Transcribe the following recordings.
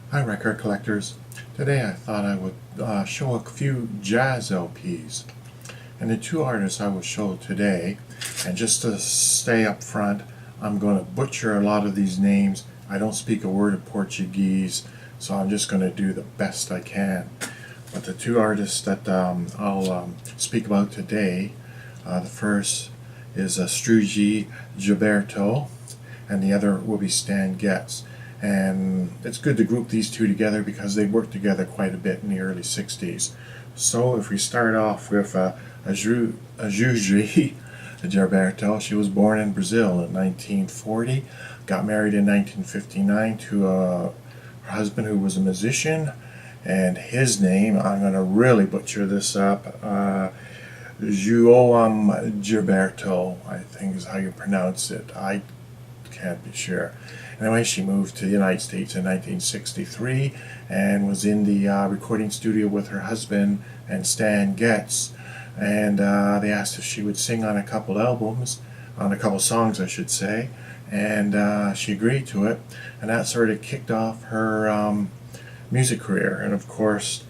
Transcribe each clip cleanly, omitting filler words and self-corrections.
Hi record collectors. Today I thought I would show a few jazz LPs. And the two artists I will show today, and just to stay up front, I'm going to butcher a lot of these names. I don't speak a word of Portuguese, so I'm just going to do the best I can. But the two artists that I'll speak about today, the first is Astrud Gilberto, and the other will be Getz. And it's good to group these two together because they worked together quite a bit in the early 60s. So if we start off with Astrud Gilberto, she was born in Brazil in 1940, got married in 1959 to her husband who was a musician, and his name, I'm going to really butcher this up, João Gilberto, I think is how you pronounce it. I can't be sure. Anyway, she moved to the United States in 1963 and was in the recording studio with her husband and Stan Getz. And they asked if she would sing on a couple albums, on a couple songs I should say, and she agreed to it. And that sort of kicked off her music career. And of course,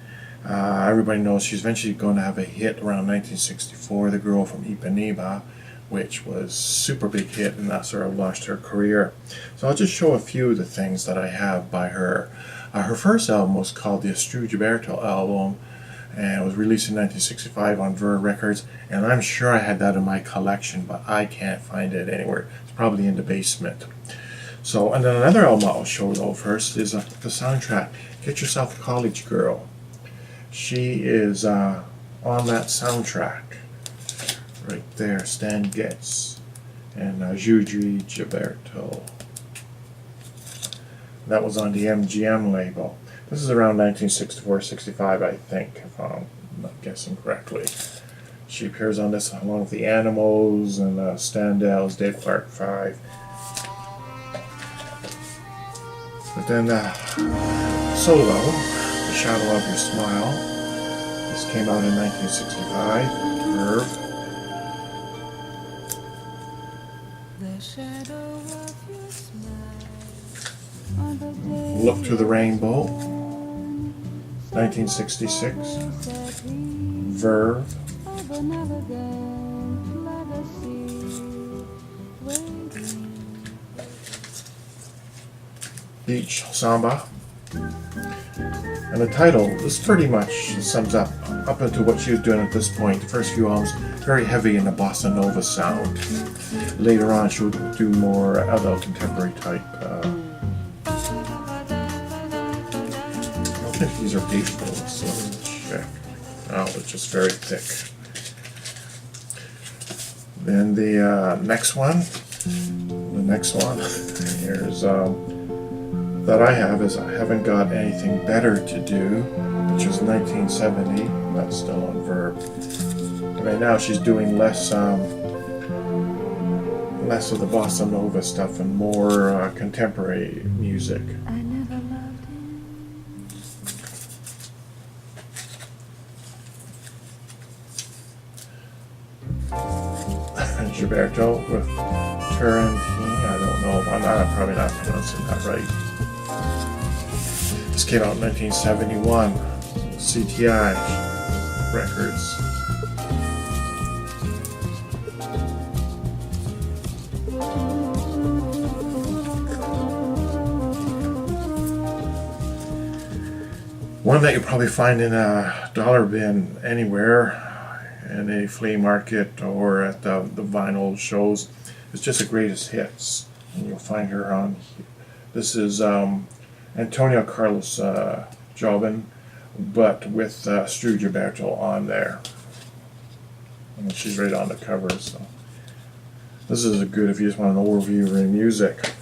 everybody knows she's eventually going to have a hit around 1964, The Girl from Ipanema, which was super big hit, and that sort of launched her career. So I'll just show a few of the things that I have by her. Her first album was called the Astrud Gilberto album, and it was released in 1965 on Verve Records, and I'm sure I had that in my collection, but I can't find it anywhere. It's probably in the basement. So, and then another album I'll show though first is the soundtrack, Get Yourself a College Girl. She is on that soundtrack. Right there, Stan Getz and Astrud Gilberto. That was on the MGM label. This is around 1964-65, I think, if I'm not guessing correctly. She appears on this along with the Animals and Standell's Dave Clark 5. But then solo, The Shadow of Your Smile. This came out in 1965. Verve. Look to the Rainbow, 1966, Verve. Beach Samba. And the title is pretty much sums up into what she was doing at this point. The first few albums, very heavy in the Bossa Nova sound. Later on, she would do more adult contemporary type. I don't think these are gatefolds, so let's check. Oh, it's just very thick. Then the next one, here's that I have is I Haven't Got Anything Better to Do, which is 1970. That's still on Verve. Right now she's doing less of the Bossa Nova stuff and more contemporary music. Gilberto with Turrentine. I don't know. I'm probably not pronouncing that right. This came out in 1971. CTI Records. One that you'll probably find in a dollar bin anywhere, in a flea market or at the vinyl shows. It's just the greatest hits, and you'll find her on. This is Antonio Carlos Jobim, but with Astrud Gilberto on there, and she's right on the cover. So this is a good if you just want an overview of her music.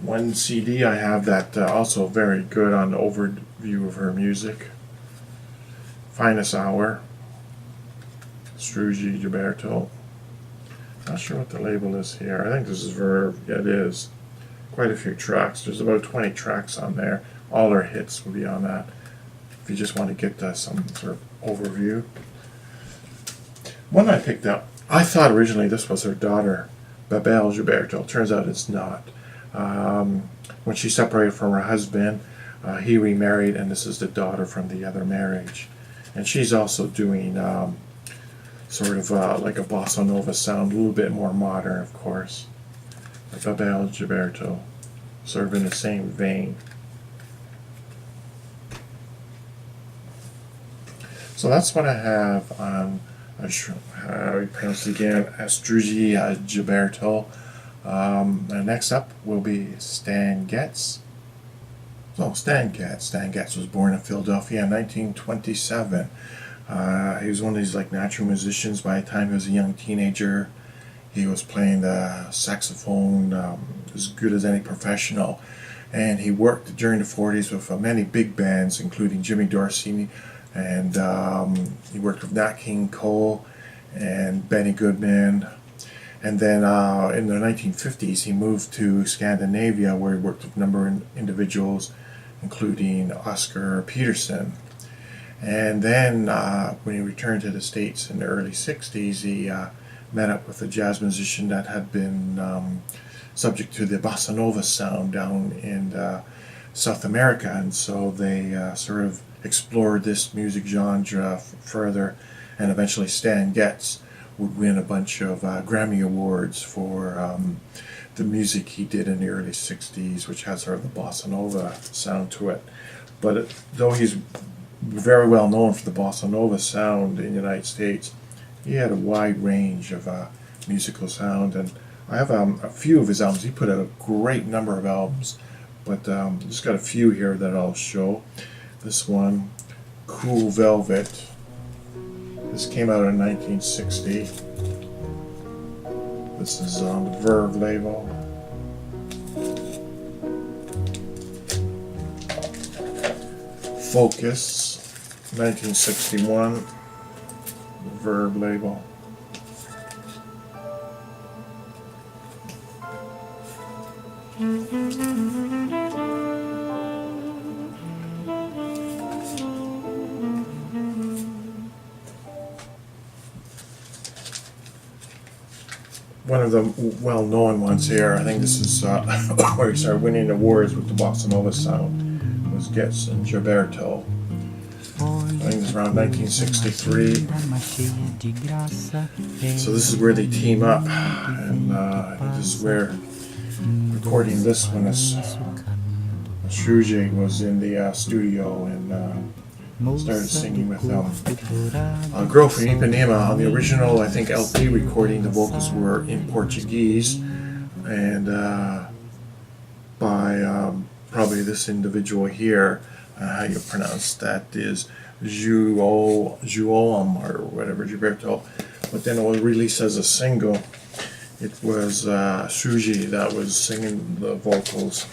One CD I have that also very good on the overview of her music. Finest Hour. Astrud Gilberto. Not sure what the label is here. I think this is Verve. Yeah, it is. Quite a few tracks. There's about 20 tracks on there. All her hits will be on that. If you just want to get some sort of overview. One I picked up, I thought originally this was her daughter, Babel Gilberto. Turns out it's not. When she separated from her husband, He remarried, and this is the daughter from the other marriage. And she's also doing sort of like a Bossa Nova sound, a little bit more modern, of course. Astrud Gilberto, sort of in the same vein. So that's what I have on, how we pronounce it again, Astrud Gilberto. Next up will be Stan Getz. So Stan Getz. Stan Getz was born in Philadelphia in 1927. He was one of these like natural musicians. By the time he was a young teenager, he was playing the saxophone as good as any professional. And he worked during the 40s with many big bands, including Jimmy Dorsey, and he worked with Nat King Cole and Benny Goodman. And then in the 1950s, he moved to Scandinavia, where he worked with a number of individuals, including Oscar Peterson. And then when he returned to the States in the early 60s, he met up with a jazz musician that had been subject to the Bossa Nova sound down in South America. And so they sort of explored this music genre further, and eventually Stan Getz would win a bunch of Grammy Awards for the music he did in the early 60s, which has sort of the Bossa Nova sound to it. But though he's very well known for the Bossa Nova sound in the United States, he had a wide range of musical sound, and I have a few of his albums. He put out a great number of albums, but just got a few here that I'll show. This one, Cool Velvet. This came out in 1960. This is on the Verve label. Focus, 1961, the Verve label. One of the well-known ones here, I think this is where he started winning awards with the Bossa Nova sound, was Getz and Gilberto. I think it's around 1963. So this is where they team up, and this is where recording this one, Astrud was in the studio and started singing with a girl from Ipanema. On the original, I think, LP recording, the vocals were in Portuguese, and by probably this individual here, how you pronounce that is João or whatever, Gilberto. But then it was released as a single. It was Astrud that was singing the vocals.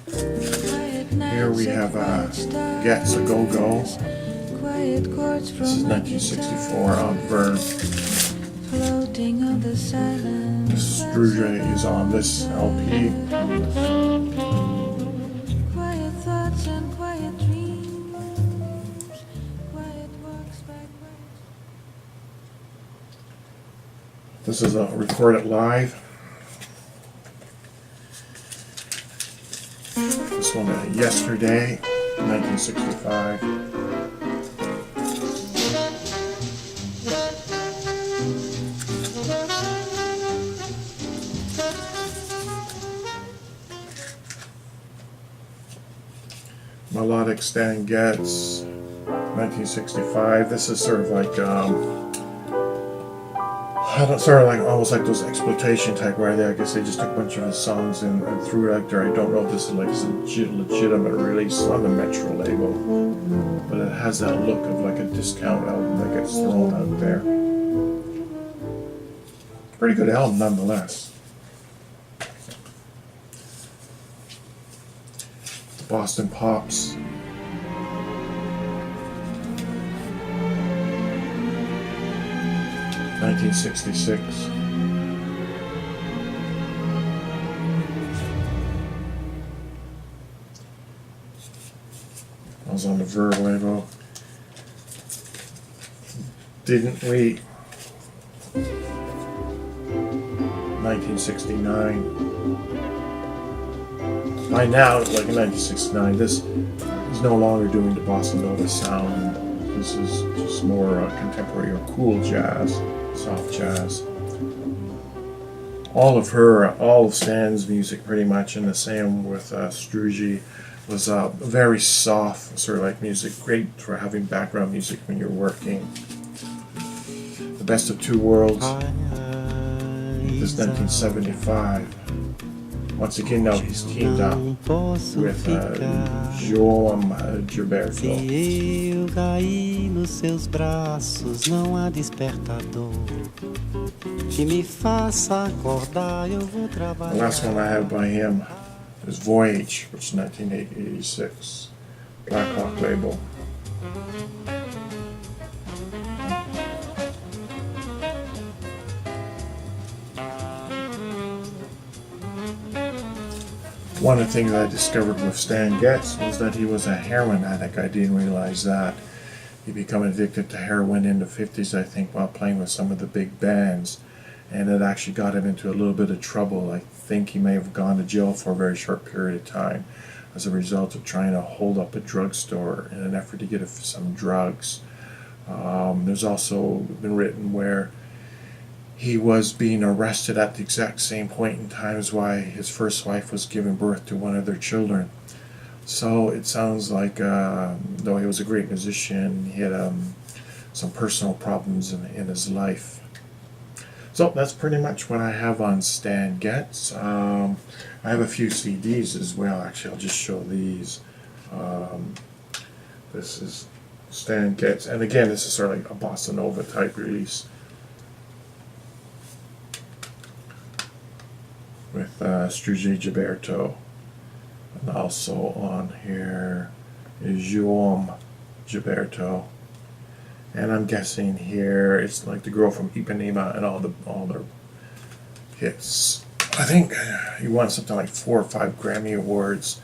Here we have Getz a Go Go. This is 1964 on Verve. Astrud is on this LP. This is recorded live. This one, Yesterday, 1965. Melodic Stan Getz, 1965. This is sort of like sort of like almost like those exploitation type, where I guess they just took a bunch of his songs and threw it out there. I don't know if this is like a legitimate release on the Metro label, but it has that look of like a discount album that gets thrown out there. Pretty good album nonetheless. Boston Pops. (1966). I was on the Verve label. Didn't We? 1969. By now, like in 1969, this He's no longer doing the Bossa Nova sound. This is just more contemporary or cool jazz, soft jazz. All of Stan's music pretty much, and the same with Astrud, was very soft, sort of like music, great for having background music when you're working. The Best of Two Worlds, this 1975. Once again, now he's teamed up with João Gilberto. Se eu cair nos seus braços, não há despertador que me faça acordar. Eu vou trabalhar. The last one I have by him is Voyage, which is 1986, Black Hawk label. One of the things I discovered with Stan Getz was that he was a heroin addict. I didn't realize that. He became addicted to heroin in the 50s, I think, while playing with some of the big bands. And it actually got him into a little bit of trouble. I think he may have gone to jail for a very short period of time as a result of trying to hold up a drugstore in an effort to get some drugs. There's also been written where he was being arrested at the exact same point in time as why his first wife was giving birth to one of their children. So it sounds like, though he was a great musician, he had some personal problems in his life. So that's pretty much what I have on Stan Getz. I have a few CDs as well. Actually, I'll just show these. This is Stan Getz, and again, this is sort of like a Bossa Nova type release, with Astrud Gilberto, and also on here is João Gilberto, and I'm guessing here it's like the girl from Ipanema and all their hits. I think he won something like 4 or 5 Grammy Awards.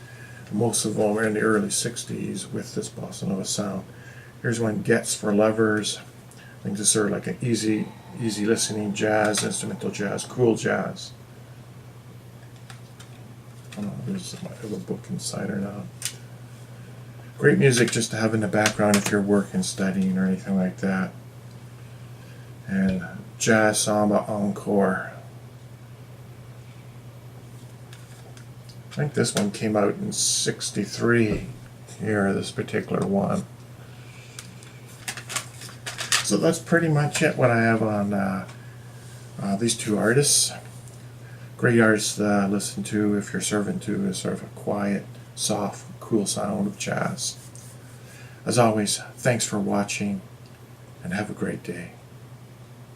Most of them were in the early 60s with this Bossa Nova sound. Here's one, Getz for Lovers. I think this is sort of like an easy listening jazz, instrumental jazz, cool jazz. I don't know if there's I have a book inside or not. Great music just to have in the background if you're working, studying, or anything like that. And Jazz Samba Encore. I think this one came out in '63. Here, this particular one. So that's pretty much it, what I have on these two artists. Great artists to listen to if you're serving to is sort of a quiet, soft, cool sound of jazz. As always, thanks for watching, and have a great day.